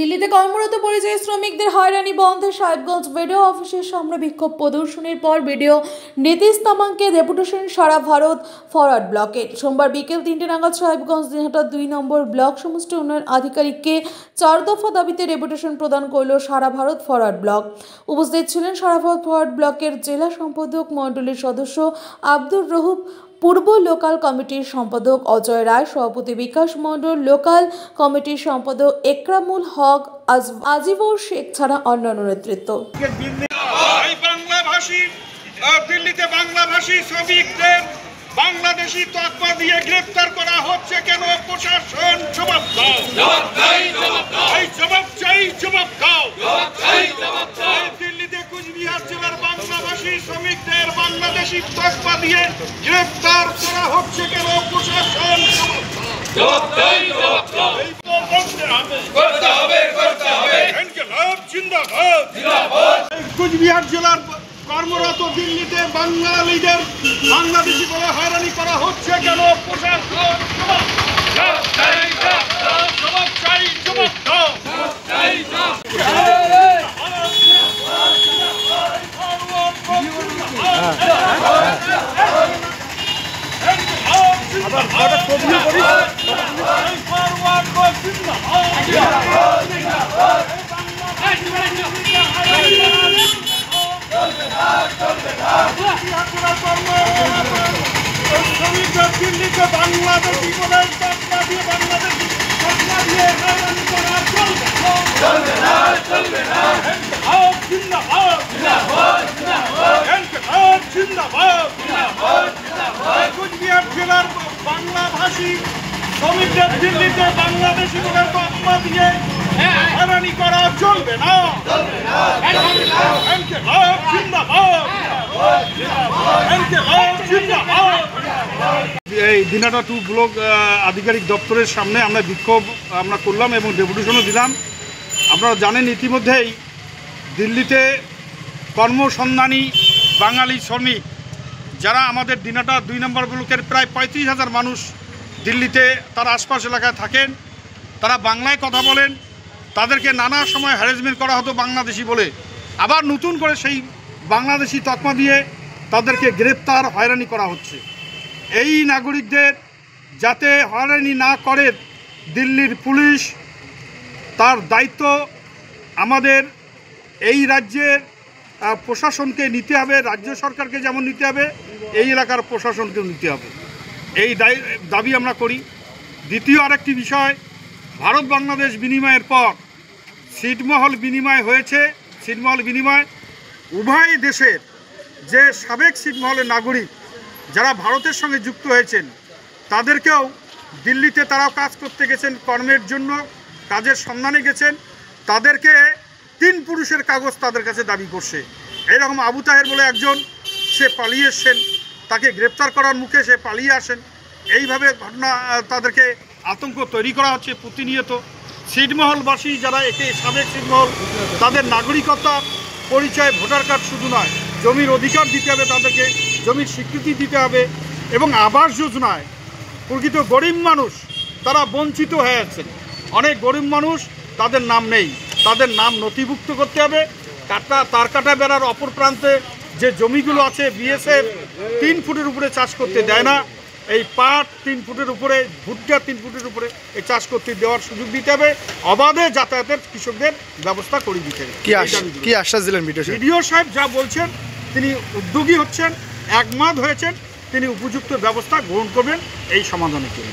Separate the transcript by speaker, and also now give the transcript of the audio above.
Speaker 1: দিল্লিতে কর্মরত পরিযায়ী শ্রমিকদের হয়রানি বন্ধে সাহেবগঞ্জ বিডিও অফিসের সামনে বিক্ষোভ প্রদর্শনের পর বিডিও নীতিশ তামাংকে ডেপুটেশন সারা ভারত ফরওয়ার্ড ব্লকের। সোমবার বিকেল 3টে নাগাদ সাহেবগঞ্জ দিনহাটা 2 নম্বর ব্লক সমষ্টি উন্নয়ন আধিকারিককে 4 দফা দাবিতে ডেপুটেশন প্রদান করল সারা ভারত ফরওয়ার্ড ব্লক। উপস্থিত ছিলেন সারা ভারত ফরওয়ার্ড ব্লকের জেলা সম্পাদক মণ্ডলীর সদস্য আব্দুর রউফ, পূর্ব লোকাল কমিটির সম্পাদক অজয় রায়, সভাপতি বিকাশ মণ্ডল, লোকাল কমিটির সম্পাদক একরামুল হক, আজিবর শেখ ছাড়া অন্যান্য নেতৃত্ব।
Speaker 2: দিল্লিতে বাংলাভাষী শ্রমিকদের বাংলাদেশি তকমা দিয়ে গ্রেফতার করা হচ্ছে কেন? প্রশাসন জবাব দাও, জবাব দাও। দিল্লিতে কুচবিহার জেলার বাংলাভাষী শ্রমিকদের বাংলাদেশি তকমা দিয়ে গ্রেফতার করা হচ্ছে কেন? প্রশাসন জবাব দাও। কুচবিহার জেলার কর্মরত দিল্লিতে বাঙালিদের বাংলাদেশি বলে হয়রানি করা হচ্ছে কেন? প্রশাসন জবাব দাও। দিল্লিতে বাংলাদেশি বলে তকমা দিয়ে বাংলাদেশি তকমা দিয়ে হয়রানি করা চলবে না। কুচবিহার জেলার বাংলাভাষী শ্রমিকদের দিল্লিতে বাংলাদেশি বলে তকমা দিয়ে হয়রানি করা চলবে না। এই দিনহাটা 2 ব্লক আধিকারিক দপ্তরের সামনে আমরা বিক্ষোভ করলাম এবং ডেপুটেশনও দিলাম। আপনারা জানেন ইতিমধ্যেই দিল্লিতে কর্মসন্ধানী বাঙালি শ্রমিক যারা আমাদের দিনহাটা 2 নম্বর ব্লকের প্রায় 35,000 মানুষ দিল্লিতে তার আশপাশ এলাকায় থাকেন, তারা বাংলায় কথা বলেন। তাদেরকে নানা সময় হ্যারাসমেন্ট করা হতো বাংলাদেশি বলে, আবার নতুন করে সেই বাংলাদেশি তকমা দিয়ে তাদেরকে গ্রেপ্তার হয়রানি করা হচ্ছে। এই নাগরিকদের যাতে হয়রানি না করে দিল্লির পুলিশ, তার দায়িত্ব আমাদের এই রাজ্যের প্রশাসনকে নিতে হবে, রাজ্য সরকারকে যেমন নিতে হবে এই এলাকার প্রশাসনকেও নিতে হবে। এই দাবি আমরা করি। দ্বিতীয় আরেকটি বিষয়, ভারত বাংলাদেশ বিনিময়ের পর ছিটমহল বিনিময় হয়েছে। ছিটমহল বিনিময় উভয় দেশের যে সাবেক ছিটমহলের নাগরিক যারা ভারতের সঙ্গে যুক্ত হয়েছেন তাদেরকেও দিল্লিতে তারাও কাজ করতে গেছেন, কর্মের জন্য কাজের সন্ধানে গেছেন, তাদেরকে 3 পুরুষের কাগজ তাদের কাছে দাবি করছে। এইরকম আবু তাহের বলে একজন, সে পালিয়ে এসছেন, তাকে গ্রেপ্তার করার মুখে সে পালিয়ে আসেন। এইভাবে ঘটনা তাদেরকে আতঙ্ক তৈরি করা হচ্ছে প্রতিনিয়ত। ছিটমহলবাসী যারা একে সাবেক ছিটমহল, তাদের নাগরিকতা পরিচয় ভোটার কার্ড শুধু নয়, জমির অধিকার দিতে হবে, তাদেরকে জমির স্বীকৃতি দিতে হবে। এবং আবাস যোজনায় প্রকৃত গরিব মানুষ তারা বঞ্চিত হয়ে আছেন। অনেক গরিব মানুষ তাদের নাম নেই, তাদের নাম নথিভুক্ত করতে হবে। তার কাটা বেড়ার অপর প্রান্তে যে জমিগুলো আছে বিএসএফ 3 ফুটের উপরে চাষ করতে দেয় না। এই পাট 3 ফুটের উপরে, ভুট্টা 3 ফুটের উপরে এই চাষ করতে দেওয়ার সুযোগ দিতে হবে। অবাধে যাতায়াতের কৃষকদের ব্যবস্থা করে দিতে হবে।
Speaker 3: কি আশ্বাস দিলেন
Speaker 2: বিডিও সাহেব? যা বলছেন তিনি উদ্যোগী হচ্ছেন, একমত হয়েছেন, তিনি উপযুক্ত ব্যবস্থা গ্রহণ করবেন এই সমাধানের জন্য।